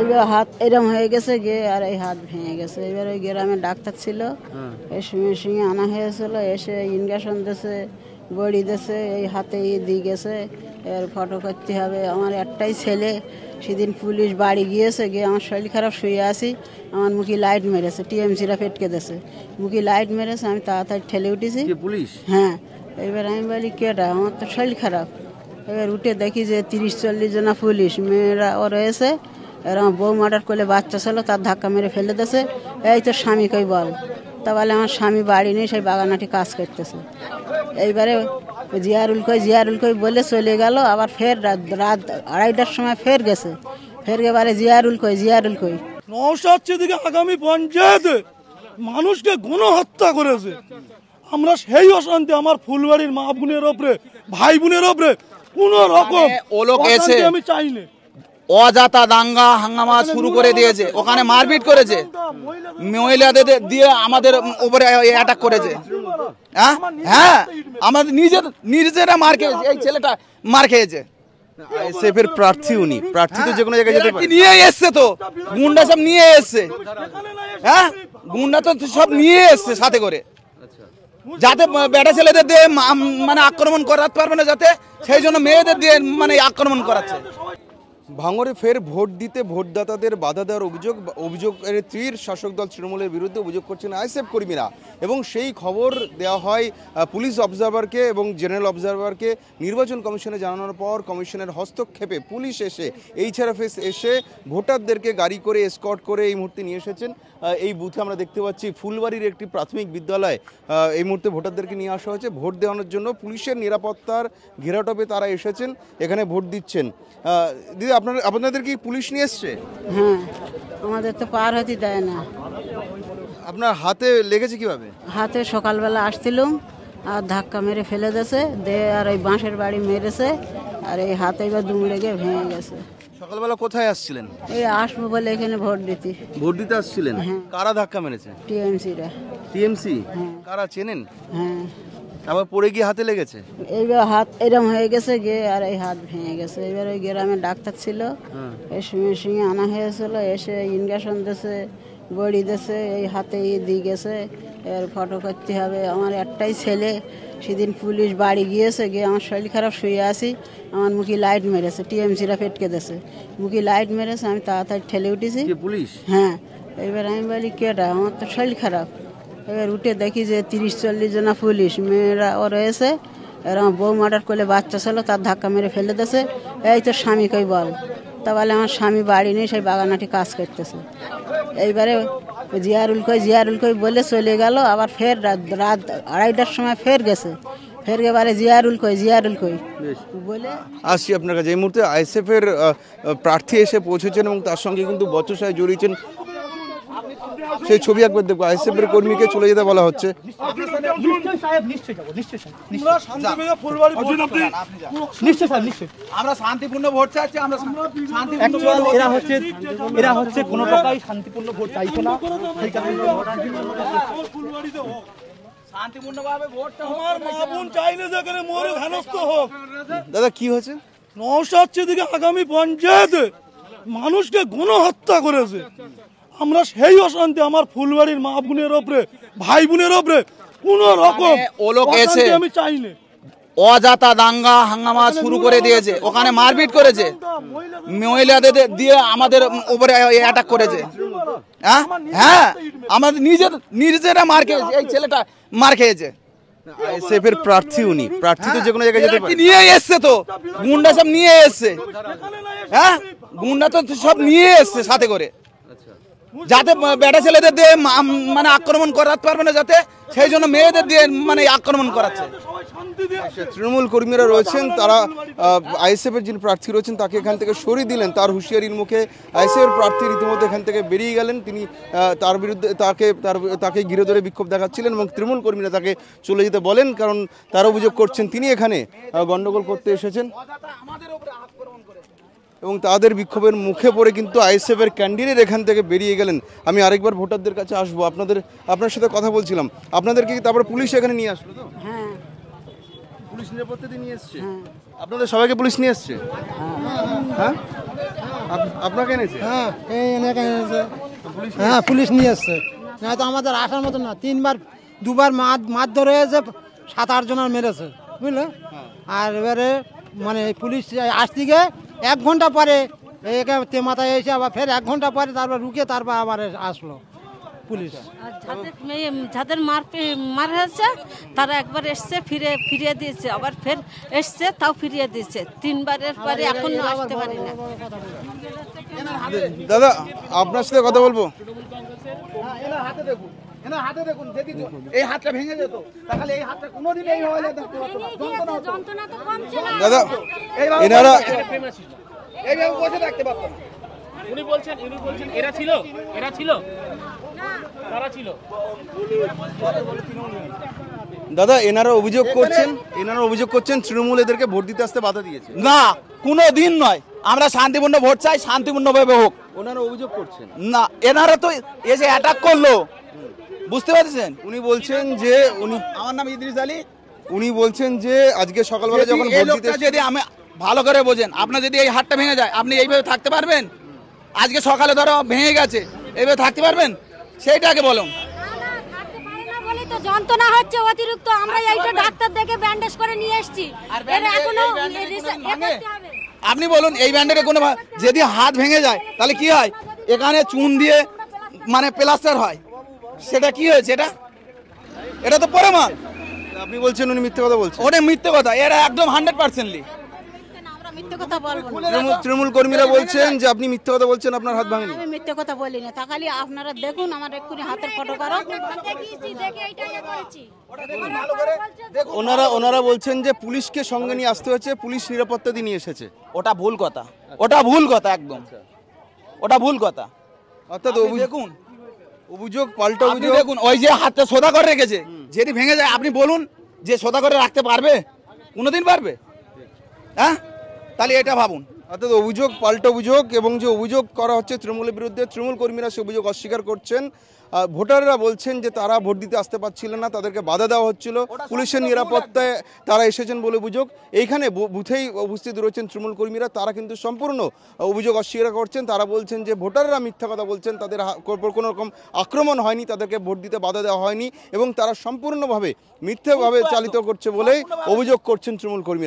এবার হাত এরম হয়ে গেছে গিয়ে আর এই হাত ভেঙে গেছে। এবার ওই গ্রামে ডাক্তার ছিল, এই সঙ্গে আনা হয়েছিল, এসে ইনজেকশন দিয়েছে, বড়ি দিয়েছে, এই হাতে দিয়ে গেছে। এবার ফটো করতে হবে। আমার একটাই ছেলে, সেদিন পুলিশ বাড়ি গিয়েছে, গিয়ে আমার শরীর খারাপ শুয়ে আছি, আমার মুখে লাইট মেরেছে, টিএমসিরা ফেটকে দিয়েছে, মুখে লাইট মেরেছে, আমি তাড়াতাড়ি ঠেলে উঠেছি। পুলিশ? হ্যাঁ। এবার আমি বলি কেটা, আমার তো শরীর খারাপ। এবার উঠে দেখি যে 30-40 জনা পুলিশ, মেয়েরা ও রয়েছে। এবার আমার বউ মার্ডার করলে বাচ্চা ছিল, তার ধাক্কা মেরে ফেলে দিয়েছে। এই তো স্বামী কই বল, তা বলে আমার স্বামী বাড়ি নেই, সেই বাগানাটি কাজ করতেছে। এইবারে জিয়ারুল কই বলে চলে গেল। আবার ফের রাত 2:30টার সময় ফের গেছে, ফের এবারে জিয়ারুল কই নওশাদ সিদ্দিকী আগামী পঞ্চায়েতে মানুষকে গণহত্যা করেছে। আমরা সেই অশান্তি আমার ফুলবাড়ির মা বোনের ওপরে, ভাই বোনের ওপরে কোন রকম অশান্তি আমি চাই না। অজাতা দাঙ্গা হাঙ্গামা শুরু করে দিয়েছে, ওখানে মারপিট করেছে, মহিলাদের দিয়ে আমাদের উপরে অ্যাটাক করেছে। হ্যাঁ, আমাদের নিজেরা মার খেয়েছে, এই ছেলেটা মার খেয়েছে। আইএসএফের প্রার্থী, উনি প্রার্থী তো যে কোনো জায়গায় যেতে পারে। নিয়ে এসছে তো গুন্ডা, সব নিয়ে এসছে। হ্যাঁ, গুন্ডা তো সব নিয়ে এসছে সাথে করে, যাতে বেটা ছেলেদের দিয়ে মানে আক্রমণ করাতে পারবে না, যাতে সেই জন্য মেয়েদের দিয়ে মানে আক্রমণ করাচ্ছে। ভাঙড়ে ফের ভোট দিতে ভোটদাতাদের বাধা দেওয়ার অভিযোগের তীর শাসক দল তৃণমূলের বিরুদ্ধে অভিযোগ করছেন আইএসএফ কর্মীরা, এবং সেই খবর দেওয়া হয় পুলিশ অবজারভারকে এবং জেনারেল অবজারভারকে। নির্বাচন কমিশনে জানানোর পর কমিশনের হস্তক্ষেপে পুলিশ এসে এইচআরএফএস এসে ভোটারদেরকে গাড়ি করে এসকর্ট করে এই মুহূর্তে নিয়ে এসেছেন। এই বুথে আমরা দেখতে পাচ্ছি ফুলবাড়ির একটি প্রাথমিক বিদ্যালয়, এই মুহূর্তে ভোটারদেরকে নিয়ে আসা হয়েছে ভোট দেওয়ানোর জন্য। পুলিশের নিরাপত্তার ঘেরাটোপে তারা এসেছেন, এখানে ভোট দিচ্ছেন। দিদি, আপনাদের কি পুলিশ নিয়ে এসছে? হ্যাঁ, আমাদের তো পার হতে দেয় না। আপনার হাতে লেগেছে কিভাবে? হাতে সকালবেলা আসছিলাম, আর ধাক্কা মেরে ফেলে দিয়েছে, দিয়ে আর ওই বাঁশের বাড়ি মেরেছে, আর এই হাতে এবার দুমড়ে গিয়ে ভেঙে গেছে। সকালবেলা কোথায় আসছিলেন? এই আসবো বলে এখানে ভোট দিতে আসছিলেন। কারা ধাক্কা মেরেছে? টিএমসিরা। টিএমসি? কারা চেনেন? হ্যাঁ। আবার পড়ে গিয়ে হাতে লেগেছে? এইবার হাত এরম হয়ে গেছে গিয়ে আর এই হাত ভেঙে গেছে। এবার ওই গ্রামে ডাক্তার ছিল, এই সঙ্গে আনা হয়েছিল, এসে ইনজেকশন দিয়েছে, বড়ি দিয়েছে, এই হাতে দিয়ে গেছে। এবার ফটো করতে হবে। আমার একটাই ছেলে, সেদিন পুলিশ বাড়ি গিয়েছে, গিয়ে আমার শরীর খারাপ শুয়ে আছি, আমার মুখে লাইট মেরেছে, টিএমসিরা ফেটকে দিয়েছে, মুখে লাইট মেরেছে, আমি তাড়াতাড়ি ঠেলে উঠেছি। পুলিশ? হ্যাঁ। এবার আমি বলি কেটা, আমার তো শরীর খারাপ। এবার উঠে দেখি যে 30-40 জনা পুলিশ, মেয়েরা ও রয়েছে। এবার আমার বউ মার্ডার করলে বাচ্চা ছিল, তার ধাক্কা মেরে ফেলে দিয়েছে। এই তো স্বামী কই বল, তা বলে আমার স্বামী বাড়ি নেই, সেই বাগানাটি কাজ করতেছে। এইবারে জিয়ারুল কই বলে চলে গেল। আবার ফের রাত 2:30টার সময় ফের গেছে, ফের এবারে জিয়ারুল কই বলে আসছি আপনার কাছে। এই মুহূর্তে আইএসএফ এর প্রার্থী এসে পৌঁছেছেন এবং তার সঙ্গে কিন্তু বচসায় জড়িয়েছেন। সেই ছবি একবার দেখবো। আইএসএফ এর কর্মীকে চলে যেতে বলা হচ্ছে। আমরা শান্তিপূর্ণ ভোট চাইছি, এরা হচ্ছে কোনো প্রকারই শান্তিপূর্ণ ভোট চাইছে না। শান্তিপূর্ণভাবে ভোটটা আমার মা বোন চাইলে যেখানে মরে হেনস্থ হোক। দাদা, কি হয়েছে? নওশাদ সিদ্দিকী আগামী পঞ্চায়েতে মানুষকে গণহত্যা করেছে। আমরা সেই অশান্তি আমার ফুলবাড়ির মা বোনের ওপরে, ভাই বোনের ওপরে কোন রকম অশান্তি আমি চাই না। অজাতা দাঙ্গা হাঙ্গামা শুরু করে দিয়েছে, ওখানে মারপিট করেছে, মহিলাদের দিয়ে আমাদের উপরে অ্যাটাক করেছে। হ্যাঁ, আমাদের নিজেরা মার খেয়েছে, এই ছেলেটা মার খেয়েছে। আইএসএফের প্রার্থী, উনি প্রার্থী তো যে কোনো জায়গায় যেতে পারে। নিয়ে এসছে তো গুন্ডা, সব নিয়ে এসছে। হ্যাঁ, গুন্ডা তো সব নিয়ে এসছে সাথে করে, যাতে বেটা ছেলেদের দিয়ে মানে আক্রমণ করাতে পারবে না, যাতে সেই জন্য মেয়েদের দিয়ে মানে আক্রমণ করাচ্ছে। তৃণমূল কর্মীরা রয়েছেন, তারা আইএসএফ এর যিনি প্রার্থী রয়েছেন তাকে এখান থেকে সরিয়ে দিলেন। তার হুঁশিয়ারির মুখে আইএসএফ এর প্রার্থী রীতিমতো এখান থেকে বেরিয়ে গেলেন। তিনি তার বিরুদ্ধে তাকে ঘিরে ধরে বিক্ষোভ দেখাচ্ছিলেন এবং তৃণমূল কর্মীরা তাকে চলে যেতে বলেন, কারণ তারা অভিযোগ করছেন তিনি এখানে গন্ডগোল করতে এসেছেন। এবং তাদের বিক্ষোভের মুখে পড়ে কিন্তু আইএসএফ এর ক্যান্ডিডেট এখান থেকে বেরিয়ে গেলেন। আমি আরেকবার ভোটারদের কাছে আসবো, আপনার সাথে কথা বলছিলাম। আপনাদেরকে তারপরে পুলিশ এখানে নিয়ে আসলো তো? হ্যাঁ, পুলিশ নিরাপত্তা দিয়ে নিয়ে এসছে। আপনাদের সবাইকে পুলিশ নিয়ে এসছে? হ্যাঁ, আপনাকে এনেছে? হ্যাঁ এই এনেছে হ্যাঁ পুলিশ নিয়ে এসছে না তো আমাদের আসার মতো না দুবার মারধর হয়েছে 7-8 জনের মেরেছে বুঝলে আর এবারে মানে পুলিশ আসতে গিয়ে 1 ঘন্টা পরে একে তেমাথায় এসে আবার ফের 1 ঘন্টা পরে তারপর রুকে তারপর আবার আসলো পুলিশ। যাদের মার হয়েছে তারা একবার এসছে ফিরিয়ে দিয়েছে আবার ফের এসছে তাও ফিরিয়ে দিয়েছে 3বারের পরে এখন আসতে পারি না। দাদা আপনার সাথে কথা বলবো। এই হাতটা ভেঙে যেত তাহলে এই হাতটা কোনোদিন এই হলে যন্ত্রণা তো কমছে না। দাদা এনারা এইভাবে বসে থাকতে পারতাম। উনি বলছেন এরা ছিল তারা ছিল। দাদা এনারা অভিযোগ করছেন তৃণমূল এদেরকে ভোট দিতে আসতে বাধা দিয়েছে। না, কোনো দিন নয়। আমরা শান্তিপূর্ণ ভোট চাই, শান্তিপূর্ণভাবে হোক। ওনারা অভিযোগ করছেন না, এনারা তো এসে অ্যাটাক করলো, বুঝতে পারছেন? উনি বলছেন যে আমার নাম ইদ্রিস আলী। উনি বলছেন যে আজকে সকালবেলা যখন এই ভোট দিতে লোকটা যদি আমি ভালো করে বোঝেন, আপনার যদি এই হাতটা ভেঙে যায় আপনি এইভাবে থাকতে পারবেন? আজকে সকালে ধরো ভেঙে গেছে, এইভাবে থাকতে পারবেন? সেইটাকে বলুন। যন্ত্রণা হচ্ছে অতিরিক্ত, আমরা এইটা ডাক্তার দেখে ব্যান্ডেজ করে নিয়ে এসেছি। আপনি বলুন এই ব্যান্ডেজে কোনো যদি হাত ভেঙে যায় তাহলে কি হয়? এখানে চুন দিয়ে মানে প্লাস্টার হয়, সেটা কি হয়েছে? এটা তো প্রমাণ। আপনি বলছেন উনি মিথ্যে কথা বলছেন। ওটা মিথ্যে কথা, এরা একদম 100%লি মিথ্যে কথা বলবো না। তৃণমূল কর্মীরা বলছেন যে আপনি মিথ্যে কথা বলছেন, আপনার হাত ভাঙেনি। আমি মিথ্যে কথা বলি না, তাকালি আপনারা দেখুন আমার এক্ষুনি হাতের ফটো করো। ওনারা বলছেন যে পুলিশকে সঙ্গে নিয়ে আসতে হয়েছে, পুলিশ নিরাপত্তা দিয়ে নিয়ে এসেছে। ওটা ভুল কথা, ওটা ভুল কথা, একদম ওটা ভুল কথা। অর্থাৎ দেখুন অভিযোগ পাল্টা আপনি অভিযোগ। দেখুন ওই যে হাতটা সোদা করে রেখেছে, যদি ভেঙে যায় আপনি বলুন যে সোদা করে রাখতে পারবে? কোনোদিন পারবে? হ্যাঁ, তাহলে এটা ভাবুন। অর্থাৎ অভিযোগ পাল্টা অভিযোগ, এবং যে অভিযোগ করা হচ্ছে তৃণমূলের বিরুদ্ধে, তৃণমূল কর্মীরা সে অভিযোগ অস্বীকার করছেন। ভোটাররা বলছেন যে তারা ভোট দিতে আসতে পারছিলেন না, তাদেরকে বাধা দেওয়া হচ্ছিল, পুলিশের নিরাপত্তায় তারা এসেছেন বলে অভিযোগ। এইখানে বুথেই উপস্থিত রয়েছেন তৃণমূল কর্মীরা, তারা কিন্তু সম্পূর্ণ অভিযোগ অস্বীকার করছেন। তারা বলছেন যে ভোটাররা মিথ্যা কথা বলছেন, তাদের কোনো রকম আক্রমণ হয়নি, তাদেরকে ভোট দিতে বাধা দেওয়া হয়নি, এবং তারা সম্পূর্ণভাবে মিথ্যাভাবে চালিত করছে বলেই অভিযোগ করছেন তৃণমূল কর্মীরা।